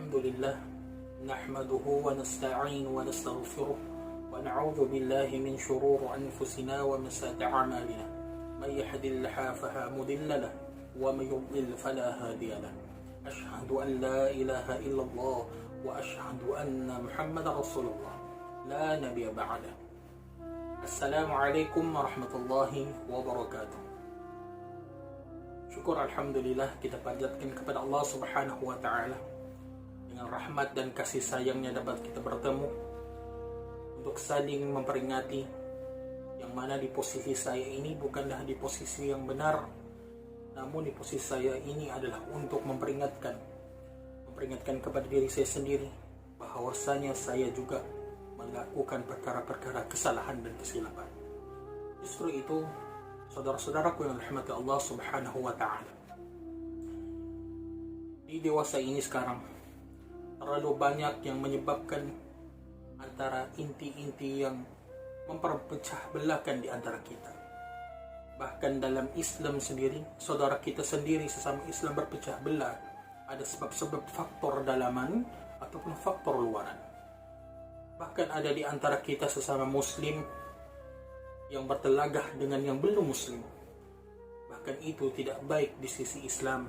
الحمد لله نحمده ونستعين ونستغفره ونعوذ بالله من شرور أنفسنا ومساء أعمالنا من يهد الله فلا مضل له ومن يضلل فلا هادي له أشهد أن لا إله إلا الله وأشهد أن محمد رسول الله لا نبي بعده. Assalamualaikum warahmatullahi wabarakatuh. Syukur alhamdulillah kita panjatkan kepada Allah Subhanahu wa taala. Dengan rahmat dan kasih sayangnya dapat kita bertemu untuk saling memperingati, yang mana di posisi saya ini bukanlah di posisi yang benar, namun di posisi saya ini adalah untuk memperingatkan kepada diri saya sendiri bahwasanya saya juga melakukan perkara-perkara kesalahan dan kesilapan. Justru itu, saudara-saudaraku yang dirahmati Allah Subhanahu wa taala, di dewasa ini sekarang terlalu banyak yang menyebabkan antara inti-inti yang memperpecah belahkan di antara kita. Bahkan dalam Islam sendiri, saudara kita sendiri sesama Islam berpecah belah. Ada sebab-sebab faktor dalaman ataupun faktor luaran. Bahkan ada di antara kita sesama Muslim yang bertelagah dengan yang belum Muslim. Bahkan itu tidak baik di sisi Islam,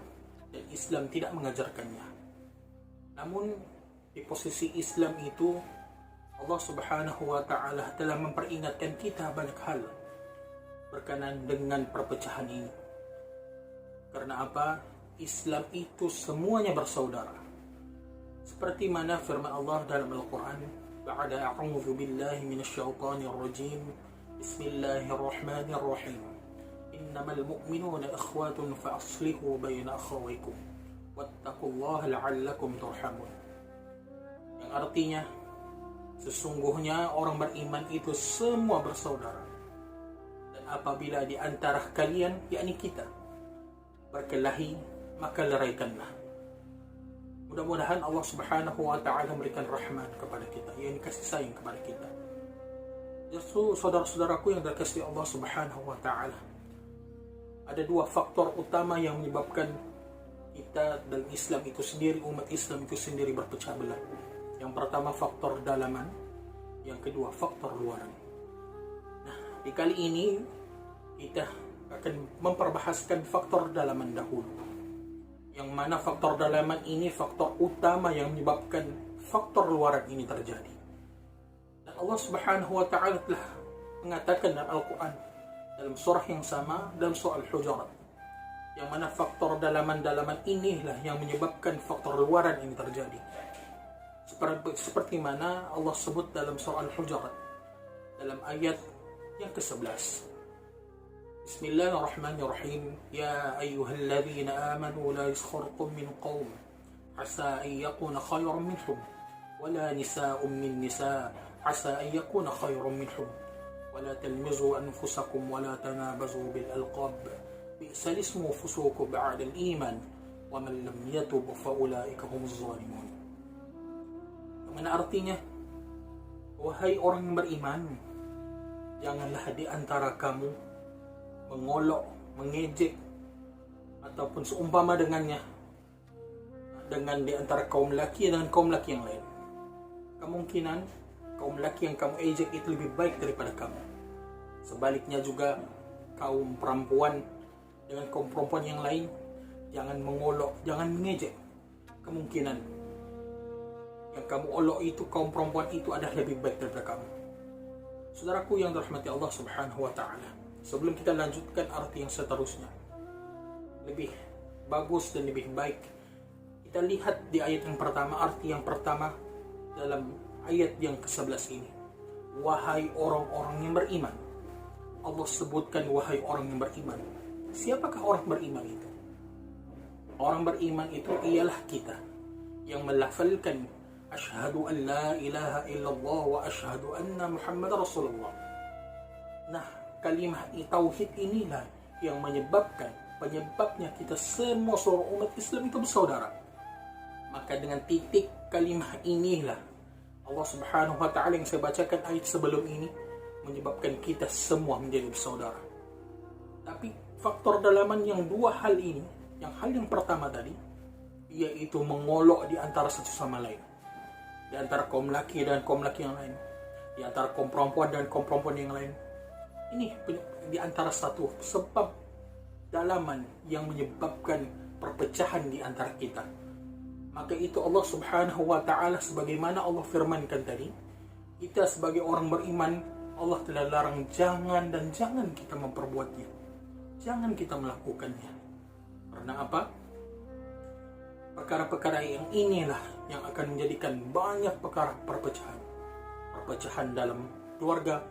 dan Islam tidak mengajarkannya. Namun di posisi Islam itu, Allah Subhanahu wa taala telah memperingatkan kita banyak hal berkenaan dengan perpecahan ini. Karena apa? Islam itu semuanya bersaudara. Seperti mana firman Allah dalam Al-Quran, ba'da a'udzu billahi minasyaitonir rajim, bismillahirrahmanirrahim, innamal mu'minuna ikhwatun fa aslihu baina akhawaykum wattaqullaha la'allakum turhamun. Yang artinya, sesungguhnya orang beriman itu semua bersaudara. Dan apabila di antara kalian, yakni kita, berkelahi, maka leraikanlah. Mudah-mudahan Allah Subhanahu wa taala memberikan rahmat kepada kita, yakni kasih sayang kepada kita. Justru saudara-saudaraku yang dikasihi Allah Subhanahu wa taala, ada dua faktor utama yang menyebabkan kita dan Islam itu sendiri, umat Islam itu sendiri berpecah belah. Yang pertama faktor dalaman, yang kedua faktor luaran. Nah, di kali ini kita akan memperbahaskan faktor dalaman dahulu. Yang mana faktor dalaman ini faktor utama yang menyebabkan faktor luaran ini terjadi. Dan Allah Subhanahu wa taala telah mengatakan dalam Al-Quran, dalam surah yang sama, dalam surah Al-Hujurat, yang mana faktor dalaman-dalaman inilah yang menyebabkan faktor luaran ini terjadi. Seperti mana Allah sebut dalam surah Al-Hujurat dalam ayat yang ke-11. Bismillahirrahmanirrahim. Ya ayyuhalladzina amanu la yaskharkum min qaum asa an yakuna khayran minhum wala nisa'un min nisa' asa an yakuna khayran minhum wala talmizu anfusakum wala tanabazu bil alqab bi'sal ismu fusuqu ba'da al iman wa man lam yatub fa ulaika humuz zalimun. Mana artinya, wahai orang yang beriman, janganlah di antara kamu mengolok, mengejek ataupun seumpama dengannya dengan di antara kaum laki dengan kaum laki yang lain. Kemungkinan kaum laki yang kamu ejek itu lebih baik daripada kamu. Sebaliknya juga kaum perempuan dengan kaum perempuan yang lain, jangan mengolok, jangan mengejek. Kemungkinan yang kamu olok itu, kaum perempuan itu adalah lebih baik daripada kamu. Saudaraku yang dirahmati Allah Subhanahu wa taala, sebelum kita lanjutkan arti yang seterusnya, lebih bagus dan lebih baik kita lihat di ayat yang pertama, arti yang pertama dalam ayat yang ke-11 ini. Wahai orang-orang yang beriman. Allah sebutkan wahai orang yang beriman. Siapakah orang beriman itu? Orang beriman itu ialah kita yang melafalkan asyhadu an la ilaha illallah wa asyhadu anna Muhammad Rasulullah. Nah, kalimah tauhid inilah yang penyebabnya kita semua seluruh umat Islam itu bersaudara. Maka dengan titik kalimah inilah Allah Subhanahu wa taala yang saya bacakan ayat sebelum ini menyebabkan kita semua menjadi bersaudara. Tapi faktor dalaman yang dua hal ini, yang hal yang pertama tadi, yaitu mengolok di antara satu sama lain, di antara kaum laki dan kaum laki yang lain, di antara kaum perempuan dan kaum perempuan yang lain. Ini di antara satu sebab dalaman yang menyebabkan perpecahan di antara kita. Maka itu Allah Subhanahu wa ta'ala, sebagaimana Allah firmankan tadi, kita sebagai orang beriman, Allah telah larang jangan dan jangan kita memperbuatnya, jangan kita melakukannya. Karena apa? Perkara-perkara yang inilah yang akan menjadikan banyak perkara perpecahan. Perpecahan dalam keluarga,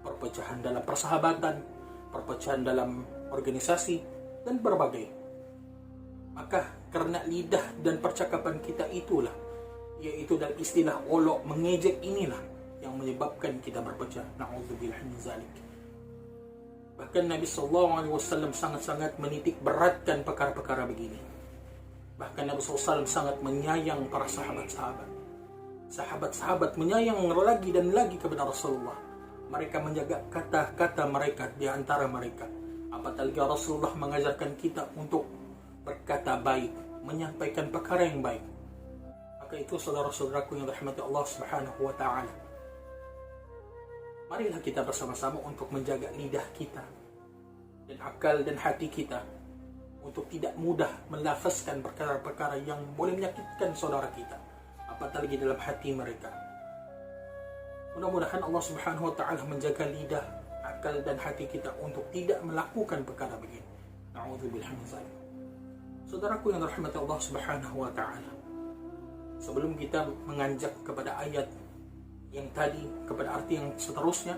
perpecahan dalam persahabatan, perpecahan dalam organisasi, dan berbagai. Maka karena lidah dan percakapan kita itulah, yaitu dalam istilah olok mengejek inilah yang menyebabkan kita berpecah. Na'udzubillah min zalik. Bahkan Nabi SAW sangat-sangat menitik beratkan perkara-perkara begini. Bahkan Nabi SAW sangat menyayang para sahabat-sahabat. Sahabat-sahabat menyayang lagi dan lagi kepada Rasulullah. Mereka menjaga kata-kata mereka di antara mereka. Apatah Rasulullah mengajarkan kita untuk berkata baik, menyampaikan perkara yang baik. Maka itu saudara-saudaraku yang dirahmati Allah Subhanahu wa ta'ala, marilah kita bersama-sama untuk menjaga lidah kita dan akal dan hati kita untuk tidak mudah melafazkan perkara-perkara yang boleh menyakitkan saudara kita, apatah lagi dalam hati mereka. Mudah-mudahan Allah Subhanahu wa ta'ala menjaga lidah, akal dan hati kita untuk tidak melakukan perkara begini. Na'udzubillah min zalik. Saudaraku yang dirahmati Allah Subhanahu wa ta'ala, sebelum kita menganjak kepada ayat yang tadi, kepada arti yang seterusnya,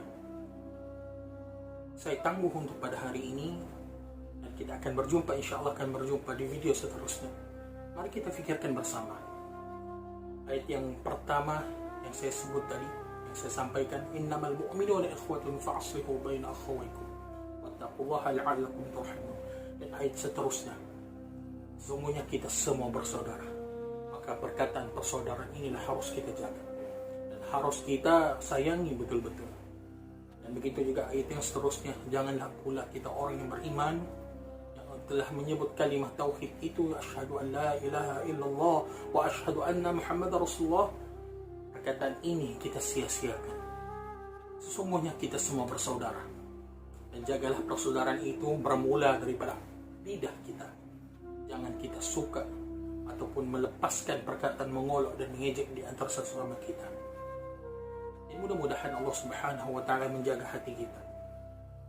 saya tangguh untuk pada hari ini, dan kita akan berjumpa, insyaAllah akan berjumpa di video seterusnya. Mari kita fikirkan bersama ayat yang pertama yang saya sebut tadi, yang saya sampaikan, innamal mu'minuna ikhwatun fa'aslihu baina akhawaykum wattaqullaha la'allakum turhamun. Dan ayat seterusnya, sesungguhnya kita semua bersaudara, maka perkataan persaudaraan inilah harus kita jaga dan harus kita sayangi betul-betul. Dan begitu juga ayat yang seterusnya, janganlah pula kita orang yang beriman yang telah menyebut kalimat tauhid itu, asyhadu an la ilaha illallah wa asyhadu anna muhammadar rasulullah, perkataan ini kita sia-siakan. Sesungguhnya kita semua bersaudara, dan jagalah persaudaraan itu bermula daripada lidah kita. Jangan kita suka ataupun melepaskan perkataan mengolok dan mengejek di antara sesama kita. Dan mudah-mudahan Allah Subhanahu wa ta'ala menjaga hati kita.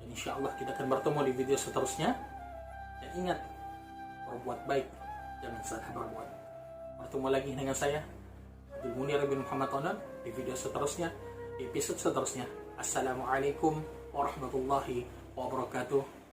Dan insyaAllah kita akan bertemu di video seterusnya. Dan ingat, berbuat baik, jangan salah berbuat. Bertemu lagi dengan saya, Abdul Munir bin Muhammad Onan, di video seterusnya, di episode seterusnya. Assalamualaikum warahmatullahi wabarakatuh.